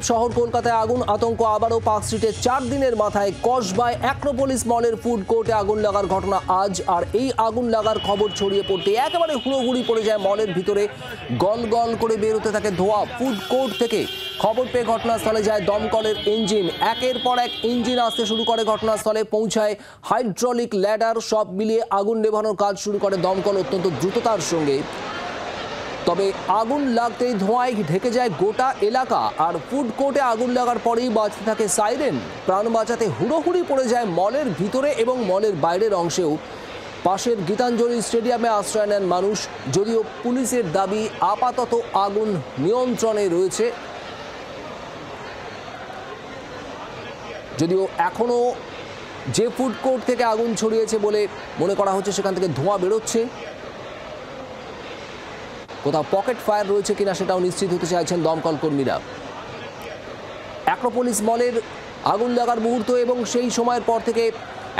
শহর কলকাতায় আগুন, আতঙ্ক আবারও পার্ক স্ট্রিটের 4 দিনের মাথায় কসবায় অ্যাক্রোপলিস মলের ফুড কোর্টে আগুন লাগার ঘটনা আজ। আর এই আগুন লাগার খবর ছড়িয়ে পড়তে একেবারে হুড়োহুড়ি পড়ে যায় মলের ভিতরে। গল গল করে বের হতে থাকে ধোঁয়া ফুড কোর্ট থেকে। খবর পেয়ে ঘটনাস্থলে যায় দমকলের ইঞ্জিন। একের পর এক ইঞ্জিন আসতে শুরু করে, ঘটনাস্থলে পৌঁছায় হাইড্রোলিক ল্যাডার। সব মিলিয়ে আগুন নেভানোর কাজ শুরু করে দমকল অত্যন্ত দ্রুততার সঙ্গে। তবে আগুন লাগতেই ধোঁয়ায় ঢেকে যায় গোটা এলাকা। আর ফুড কোর্টে আগুন লাগার পরেই বাজতে থাকে সাইরেন। প্রাণ বাঁচাতে হুড়োহুড়ি পড়ে যায় মলের ভিতরে এবং মলের বাইরের অংশেও। পাশের গীতাঞ্জলি স্টেডিয়ামে আশ্রয় নেন মানুষ। যদিও পুলিশের দাবি আপাতত আগুন নিয়ন্ত্রণে রয়েছে, যদিও এখনও যে ফুড কোর্ট থেকে আগুন ছড়িয়েছে বলে মনে করা হচ্ছে সেখান থেকে ধোঁয়া বেরোচ্ছে। কোথাও পকেট ফায়ার রয়েছে কিনা সেটাও নিশ্চিত হতে চাইছেন দমকল কর্মীরা। অ্যাক্রোপলিস মলের আগুন লাগার মুহূর্ত এবং সেই সময়ের পর থেকে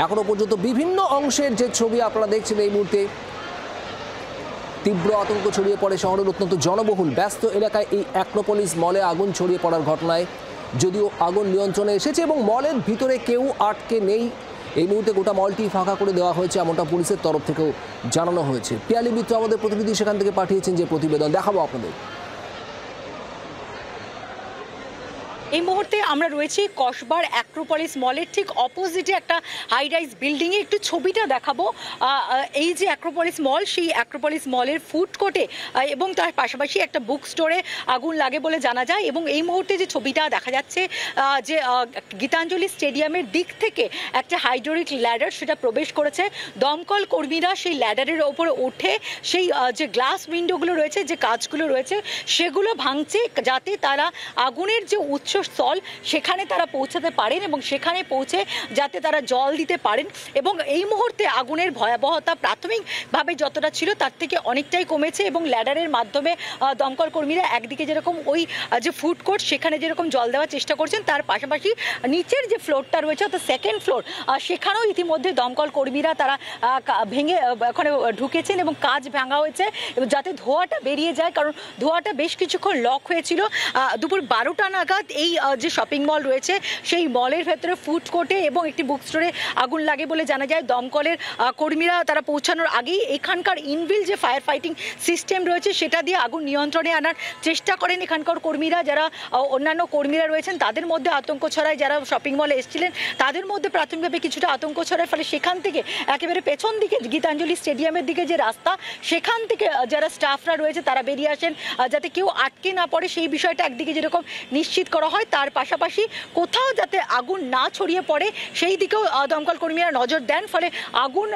এখনো পর্যন্ত বিভিন্ন অংশের যে ছবি আপনারা দেখছেন এই মুহূর্তে, তীব্র আতঙ্ক ছড়িয়ে পড়ে শহরের অত্যন্ত জনবহুল ব্যস্ত এলাকায় এই অ্যাক্রোপলিস মলে আগুন ছড়িয়ে পড়ার ঘটনায়। যদিও আগুন নিয়ন্ত্রণে এসেছে এবং মলের ভিতরে কেউ আটকে নেই। এই মুহূর্তে গোটা মলটি ফাঁকা করে দেওয়া হয়েছে, এমনটা পুলিশের তরফ থেকেও জানানো হয়েছে। পিয়ালি মিত্র আমাদের প্রতিনিধি সেখান থেকে পাঠিয়েছেন যে প্রতিবেদন, দেখাবো আপনাদের। এই মুহূর্তে আমরা রয়েছি কসবার অ্যাক্রোপলিস মলের ঠিক অপোজিটে একটা হাই রাইজ বিল্ডিংয়ে। একটু ছবিটা দেখাবো। এই যে অ্যাক্রোপলিস মল, সেই অ্যাক্রোপলিস মলের ফুড কোর্টে এবং তার পাশাপাশি একটা বুক স্টোরে আগুন লাগে বলে জানা যায়। এবং এই মুহূর্তে যে ছবিটা দেখা যাচ্ছে, যে গীতাঞ্জলি স্টেডিয়ামের দিক থেকে একটা হাইড্রোলিক ল্যাডার সেটা প্রবেশ করেছে। দমকল কর্মীরা সেই ল্যাডারের ওপরে উঠে সেই যে গ্লাস উইন্ডোগুলো রয়েছে, যে কাঁচগুলো রয়েছে, সেগুলো ভাঙছে যাতে তারা আগুনের যে উৎস স্থল সেখানে তারা পৌঁছাতে পারেন এবং সেখানে পৌঁছে যাতে তারা জল দিতে পারেন। এবং এই মুহূর্তে আগুনের ভয়াবহতা প্রাথমিকভাবে যতটা ছিল তার থেকে অনেকটাই কমেছে। এবং ল্যাডারের মাধ্যমে দমকল কর্মীরা একদিকে যেরকম ওই যে ফুড কোর্ট সেখানে যেরকম জল দেওয়ার চেষ্টা করছেন, তার পাশাপাশি নিচের যে ফ্লোরটা রয়েছে অর্থাৎ সেকেন্ড ফ্লোর, সেখানেও ইতিমধ্যে দমকল কর্মীরা তারা ভেঙে ওখানে ঢুকেছেন এবং কাজ ভাঙা হয়েছে যাতে ধোঁয়াটা বেরিয়ে যায়। কারণ ধোঁয়াটা বেশ কিছুক্ষণ লক হয়েছিল। দুপুর 12টা নাগাদ এই যে শপিং মল রয়েছে সেই মলের ভেতরে ফুড কোর্টে এবং একটি বুক স্টোরে আগুন লাগে বলে জানা যায়। দমকলের কর্মীরা তারা পৌঁছানোর আগেই এখানকার ইনবিল যে ফায়ার ফাইটিং সিস্টেম রয়েছে সেটা দিয়ে আগুন নিয়ন্ত্রণে আনার চেষ্টা করেন এখানকার কর্মীরা। যারা অন্যান্য কর্মীরা রয়েছেন তাদের মধ্যে আতঙ্ক ছড়ায়, যারা শপিং মলে এসেছিলেন তাদের মধ্যে প্রাথমিকভাবে কিছুটা আতঙ্ক ছড়ায়। ফলে সেখান থেকে একেবারে পেছন দিকে গীতাঞ্জলি স্টেডিয়ামের দিকে যে রাস্তা, সেখান থেকে যারা স্টাফরা রয়েছে তারা বেরিয়ে আসেন যাতে কেউ আটকে না পড়ে, সেই বিষয়টা একদিকে যেরকম নিশ্চিত করা হয়, তার পাশাপাশি কোথাও যাতে আগুন না ছড়িয়ে পড়ে সেই দিকেও দমকল কর্মীরা নজর দেন। ফলে আগুন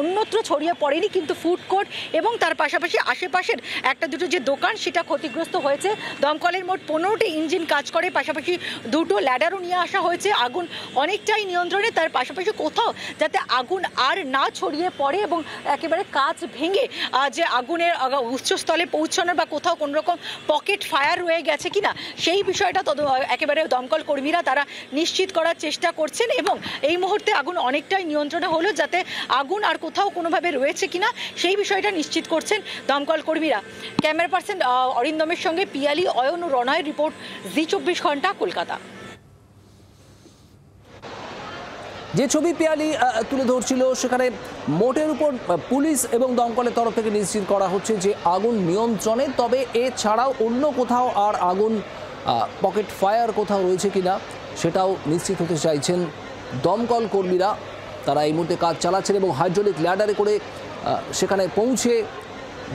অন্যত্র ছড়িয়ে পড়েনি, কিন্তু ফুড কোর্ট এবং তার পাশাপাশি আশেপাশের একটা দুটো যে দোকান সেটা ক্ষতিগ্রস্ত হয়েছে। দমকলের মোট 15টি ইঞ্জিন কাজ করে, পাশাপাশি দুটো ল্যাডারও নিয়ে আসা হয়েছে। আগুন অনেকটাই নিয়ন্ত্রণে, তার পাশাপাশি কোথাও যাতে আগুন আর না ছড়িয়ে পড়ে এবং একেবারে কাজ ভেঙে যে আগুনের উৎসস্থলে পৌঁছানোর বা কোথাও কোনো রকম পকেট ফায়ার রয়ে গেছে কিনা সেই বিষয়টা একেবারে দমকল কর্মীরা তারা নিশ্চিত করার চেষ্টা করছেন। এবং এই মুহূর্তে আগুন অনেকটাই নিয়ন্ত্রণে হলো, যাতে আগুন আর কোথাও কোনোভাবে রয়েছে কিনা সেই বিষয়টা নিশ্চিত করছেন দমকল কর্মীরা। ক্যামেরা পার্সন অরিন্দমের সঙ্গে পিয়ালি, অয়ন ও রনয়ের রিপোর্ট, জি24 ঘন্টা, কলকাতা। যে ছবি পিয়ালি তুলে ধরছিল সেখানে মোটের উপর পুলিশ এবং দমকলের তরফ থেকে নিশ্চিত করা হচ্ছে যে আগুন নিয়ন্ত্রণে। তবে এছাড়াও অন্য কোথাও আর আগুন পকেট ফায়ার কোথাও রয়েছে কিনা সেটাও নিশ্চিত হতে চাইছেন দমকল কর্মীরা। তারা এই মুহূর্তে কাজ চালাচ্ছেন এবং হাইড্রোলিক ল্যাডারে করে সেখানে পৌঁছে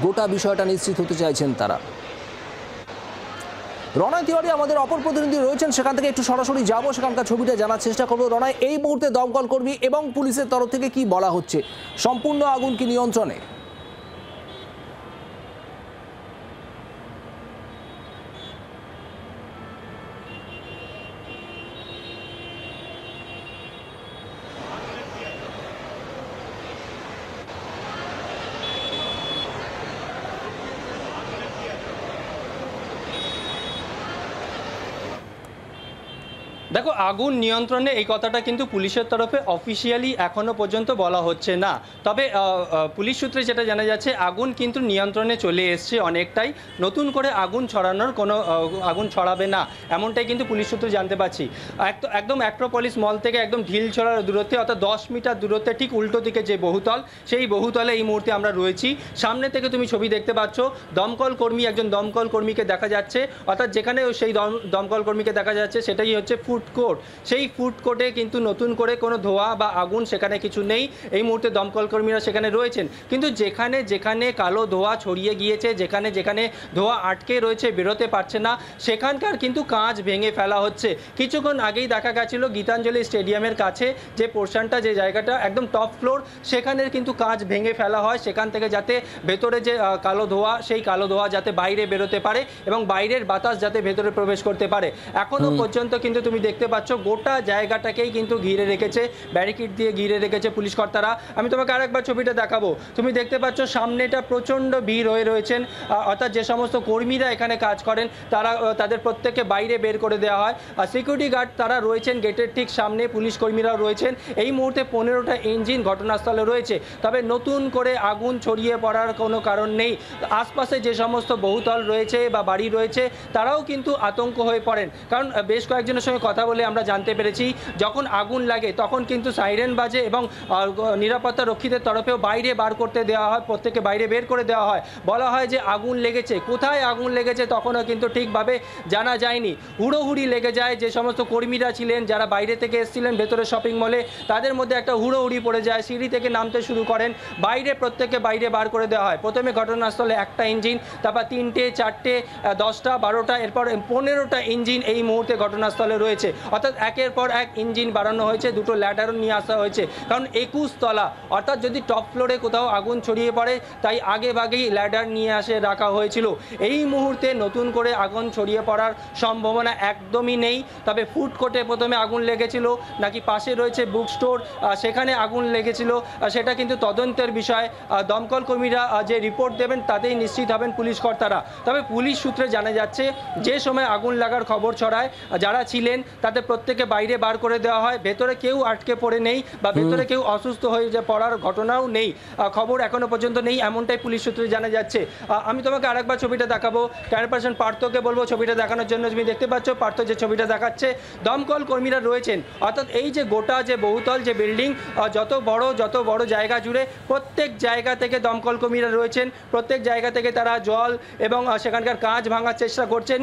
গোটা বিষয়টা নিশ্চিত হতে চাইছেন তারা। রনয় তিওয়ারি আমাদের অপর প্রতিনিধি রয়েছেন, সেখান থেকে একটু সরাসরি যাব, সেখানকার ছবিটা জানার চেষ্টা করবো। রনয়, এই মুহূর্তে দমকল কর্মী এবং পুলিশের তরফ থেকে কি বলা হচ্ছে? সম্পূর্ণ আগুন কি নিয়ন্ত্রণে? দেখো, আগুন নিয়ন্ত্রণে এই কথাটা কিন্তু পুলিশের তরফে অফিসিয়ালি এখনো পর্যন্ত বলা হচ্ছে না। তবে পুলিশ সূত্রে যেটা জানা যাচ্ছে, আগুন কিন্তু নিয়ন্ত্রণে চলে এসছে অনেকটাই। নতুন করে আগুন ছড়ানোর কোনো আগুন ছড়াবে না, এমনটাই কিন্তু পুলিশ সূত্রে জানতে পারছি। একদম অ্যাক্রোপলিস মল থেকে একদম ঢিল ছড়ার দূরত্বে, অর্থাৎ 10 মিটার দূরত্বে ঠিক উল্টো দিকে যে বহুতল, সেই বহুতলে এই মুহূর্তে আমরা রয়েছি। সামনে থেকে তুমি ছবি দেখতে পাচ্ছ, একজন দমকল কর্মীকে দেখা যাচ্ছে, অর্থাৎ যেখানে সেই দমকল কর্মীকে দেখা যাচ্ছে সেটাই হচ্ছে ফুড কোর্ট। সেই ফুড কোর্টে কিন্তু নতুন করে কোনো ধোঁয়া বা আগুন সেখানে কিছু নেই। এই মুহূর্তে দমকল কর্মীরা সেখানে রয়েছেন, কিন্তু যেখানে যেখানে কালো ধোঁয়া ছড়িয়ে গিয়েছে, যেখানে যেখানে ধোঁয়া আটকে রয়েছে, বেরোতে পারছে না, সেখানকার কিন্তু কাঁচ ভেঙে ফেলা হচ্ছে। কিছুক্ষণ আগেই দেখা গেছিল গীতাঞ্জলি স্টেডিয়ামের কাছে যে পোর্শনটা, যে জায়গাটা একদম টপ ফ্লোর, সেখানের কিন্তু কাঁচ ভেঙে ফেলা হয়, সেখান থেকে যাতে ভেতরে যে কালো ধোঁয়া, সেই কালো ধোঁয়া যাতে বাইরে বেরোতে পারে এবং বাইরের বাতাস যাতে ভেতরে প্রবেশ করতে পারে। এখনো পর্যন্ত কিন্তু তুমি দেখতে পাচ্ছ গোটা জায়গাটাকেই কিন্তু ঘিরে রেখেছে, ব্যারিকেড দিয়ে ঘিরে রেখেছে পুলিশ কর্তারা। আমি তোমাকে আরেকবার ছবিটা দেখাবো। তুমি দেখতে পাচ্ছ সামনেটা প্রচণ্ড ভিড় হয়ে রয়েছেন, অর্থাৎ যে সমস্ত কর্মীরা এখানে কাজ করেন তাদের প্রত্যেককে বাইরে বের করে দেওয়া হয়। আর সিকিউরিটি গার্ড তারা রয়েছেন গেটের ঠিক সামনে, পুলিশ কর্মীরাও রয়েছেন। এই মুহূর্তে 15টা ইঞ্জিন ঘটনাস্থলে রয়েছে। তবে নতুন করে আগুন ছড়িয়ে পড়ার কোনো কারণ নেই। আশপাশে যে সমস্ত বহুতল রয়েছে বা বাড়ি রয়েছে, তারাও কিন্তু আতঙ্ক হয়ে পড়েন, কারণ বেশ কয়েকজনের সঙ্গে কথা বলে আমরা জানতে পেরেছি যখন আগুন লাগে তখন কিন্তু সাইরেন বাজে এবং নিরাপত্তা রক্ষীদের তরফেও বাইরে বার করতে দেওয়া হয়, প্রত্যেককে বাইরে বের করে দেওয়া হয়। বলা হয় যে আগুন লেগেছে, কোথায় আগুন লেগেছে তখনও কিন্তু ঠিকভাবে জানা যায়নি। হুড়োহুড়ি লেগে যায়, যে সমস্ত কর্মীরা ছিলেন যারা বাইরে থেকে এসেছিলেন ভেতরে শপিং মলে, তাদের মধ্যে একটা হুড়োহুড়ি পড়ে যায়, সিঁড়ি থেকে নামতে শুরু করেন, বাইরে প্রত্যেককে বাইরে বার করে দেওয়া হয়। প্রথমে ঘটনাস্থলে একটা ইঞ্জিন, তারপর 3টে, 4টে, 10টা, 12টা, এরপর 15টা ইঞ্জিন এই মুহূর্তে ঘটনাস্থলে রয়েছে। অর্থাৎ একের পর এক ইঞ্জিন বাড়ানো হয়েছে, দুটো ল্যাডারও নিয়ে আসা হয়েছে, কারণ 21 তলা, অর্থাৎ যদি টপ ফ্লোরে কোথাও আগুন ছড়িয়ে পড়ে তাই আগে ভাগেই ল্যাডার নিয়ে আসে রাখা হয়েছিল। এই মুহূর্তে নতুন করে আগুন ছড়িয়ে পড়ার সম্ভাবনা একদমই নেই। তবে ফুড কোর্টে প্রথমে আগুন লেগেছিল নাকি পাশে রয়েছে বুক স্টোর, সেখানে আগুন লেগেছিল, সেটা কিন্তু তদন্তের বিষয়। দমকল কর্মীরা যে রিপোর্ট দেবেন তাতেই নিশ্চিত হবেন পুলিশ কর্তারা। তবে পুলিশ সূত্রে জানা যাচ্ছে যে সময় আগুন লাগার খবর ছড়ায় যারা ছিলেন তাদের প্রত্যেকে বাইরে বার করে দেওয়া হয়, ভেতরে কেউ আটকে পড়ে নেই বা ভেতরে কেউ অসুস্থ হয়ে পড়ার ঘটনাও নেই, খবর এখনো পর্যন্ত নেই, এমনটাই পুলিশ সূত্রে জানা যাচ্ছে। আমি তোমাকে আরেকবার ছবিটা দেখাবো, ক্যামেরা পার্সন পার্থকে বলবো ছবিটা দেখানোর জন্য। তুমি দেখতে পাচ্ছ পার্থ যে ছবিটা দেখাচ্ছে, দমকল কর্মীরা রয়েছেন, অর্থাৎ এই যে গোটা যে বহুতল যে বিল্ডিং, যত বড় জায়গা জুড়ে প্রত্যেক জায়গা থেকে দমকল কর্মীরা রয়েছেন, প্রত্যেক জায়গা থেকে তারা জল এবং সেখানকার কাঁচ ভাঙার চেষ্টা করছেন,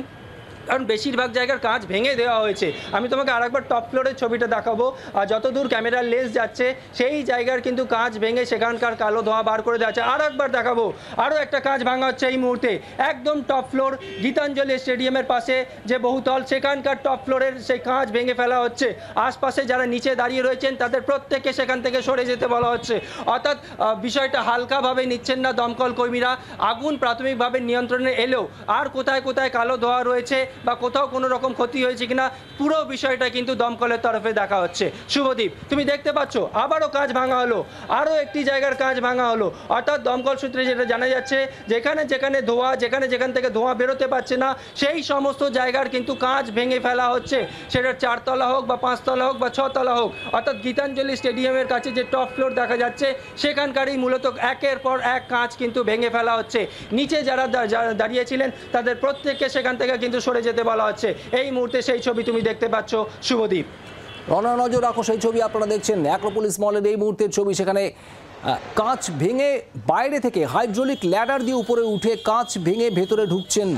কারণ বেশিরভাগ জায়গার কাঁচ ভেঙে দেওয়া হয়েছে। আমি তোমাকে আরেকবার টপ ফ্লোরের ছবিটা দেখাবো, আর যতদূর ক্যামেরার লেন্স যাচ্ছে সেই জায়গার কিন্তু কাঁচ ভেঙে সেখানকার কালো ধোঁয়া বার করে দেওয়া হচ্ছে। আর একবার দেখাবো, আরও একটা কাঁচ ভাঙা হচ্ছে এই মুহূর্তে, একদম টপ ফ্লোর গীতাঞ্জলি স্টেডিয়ামের পাশে যে বহুতল, সেখানকার টপ ফ্লোরের সেই কাঁচ ভেঙে ফেলা হচ্ছে। আশপাশে যারা নিচে দাঁড়িয়ে রয়েছেন তাদের প্রত্যেককে সেখান থেকে সরে যেতে বলা হচ্ছে, অর্থাৎ বিষয়টা হালকাভাবে নিচ্ছেন না দমকল কর্মীরা। আগুন প্রাথমিকভাবে নিয়ন্ত্রণে এলেও আর কোথায় কোথায় কালো ধোঁয়া রয়েছে বা কোথাও কোনো রকম ক্ষতি হয়েছে কিনা, পুরো বিষয়টা কিন্তু দমকলের তরফে দেখা হচ্ছে। শুভদীপ, তুমি দেখতে পাচ্ছ আবারও কাঁচ ভাঙা হলো, আরও একটি জায়গার কাঁচ ভাঙা হলো, অর্থাৎ দমকল সূত্রে যেটা জানা যাচ্ছে যেখানে যেখানে ধোঁয়া, যেখান থেকে ধোঁয়া বেরোতে পারছে না সেই সমস্ত জায়গার কিন্তু কাঁচ ভেঙে ফেলা হচ্ছে, সেটা 4 তলা হোক বা 5 তলা হোক বা 6 তলা হোক। অর্থাৎ গীতাঞ্জলি স্টেডিয়ামের কাছে যে টপ ফ্লোর দেখা যাচ্ছে সেখানকারই মূলত একের পর এক কাঁচ কিন্তু ভেঙে ফেলা হচ্ছে। নিচে যারা দাঁড়িয়েছিলেন তাদের প্রত্যেককে সেখান থেকে কিন্তু সরে যেতে বলা হচ্ছে। এই মুহূর্তে সেই ছবি তুমি দেখতে পাচ্ছ শুভদীপ। নজর রাখো সেই ছবি আপনারা দেখছেন অ্যাক্রোপলিস মলের এই মুহূর্তের ছবি, সেখানে কাঁচ ভেঙে বাইরে থেকে হাইড্রোলিক ল্যাডার দিয়ে উপরে উঠে কাঁচ ভেঙে ভেতরে ঢুকছেন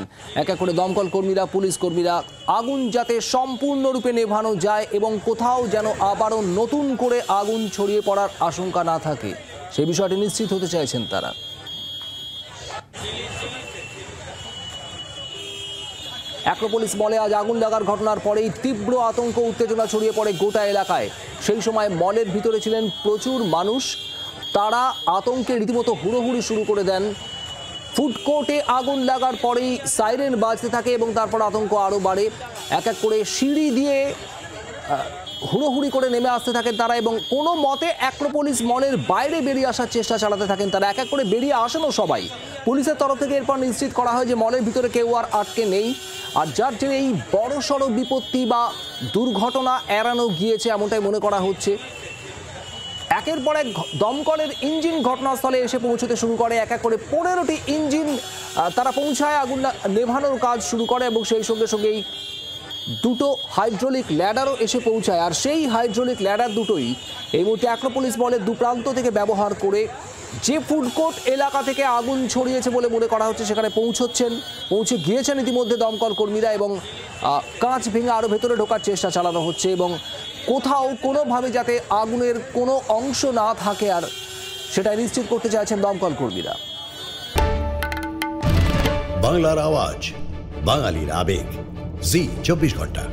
এক এক করে দমকল কর্মীরা, পুলিশ কর্মীরা। আগুন যাতে সম্পূর্ণরূপে নেভানো যায় এবং কোথাও যেন আবারও নতুন করে আগুন ছড়িয়ে পড়ার আশঙ্কা না থাকে, সেই বিষয়টি নিশ্চিত হতে চাইছেন তারা। অ্যাক্রোপলিস মলে আজ আগুন লাগার ঘটনার পরেই তীব্র আতঙ্ক উত্তেজনা ছড়িয়ে পড়ে গোটা এলাকায়। সেই সময় মলের ভিতরে ছিলেন প্রচুর মানুষ, তারা আতঙ্কে রীতিমতো হুড়োহুড়ি শুরু করে দেন। ফুড কোর্টে আগুন লাগার পরেই সাইরেন বাজতে থাকে এবং তারপর আতঙ্ক আরও বাড়ে। এক এক করে সিঁড়ি দিয়ে হুড়োহুড়ি করে নেমে আসতে থাকেন তারা এবং কোনো মতে অ্যাক্রোপলিস মলের বাইরে বেরিয়ে আসার চেষ্টা চালাতে থাকেন তারা। এক এক করে বেরিয়ে আসেনও সবাই। পুলিশের তরফ থেকে এরপর নিশ্চিত করা হয় যে মলের ভিতরে কেউ আর আটকে নেই, আর যার জন্য এই বড়সড় বিপত্তি বা দুর্ঘটনা এড়ানো গিয়েছে এমনটাই মনে করা হচ্ছে। একের পর এক দমকলের ইঞ্জিন ঘটনাস্থলে এসে পৌঁছতে শুরু করে। এক এক করে 15টি ইঞ্জিন তারা পৌঁছায়, আগুন নেভানোর কাজ শুরু করে এবং সেই সঙ্গে সঙ্গেই দুটো হাইড্রোলিক ল্যাডারও এসে পৌঁছায়। আর সেই হাইড্রোলিক ল্যাডার দুটোই এই মুহূর্তে অ্যাক্রোপলিস মলের দুপ্রান্ত থেকে ব্যবহার করে যে ফুড কোর্ট এলাকা থেকে আগুন ছড়িয়েছে বলে মনে করা হচ্ছে সেখানে পৌঁছে গিয়েছেন ইতিমধ্যে দমকল কর্মীরা এবং কাঁচ ভেঙে আরও ভেতরে ঢোকার চেষ্টা চালানো হচ্ছে এবং কোথাও কোনোভাবে যাতে আগুনের কোনো অংশ না থাকে আর সেটা নিশ্চিত করতে চাইছেন দমকল কর্মীরা। বাংলার আওয়াজ, বাঙালির আবেগ, জি 24 ঘন্টা।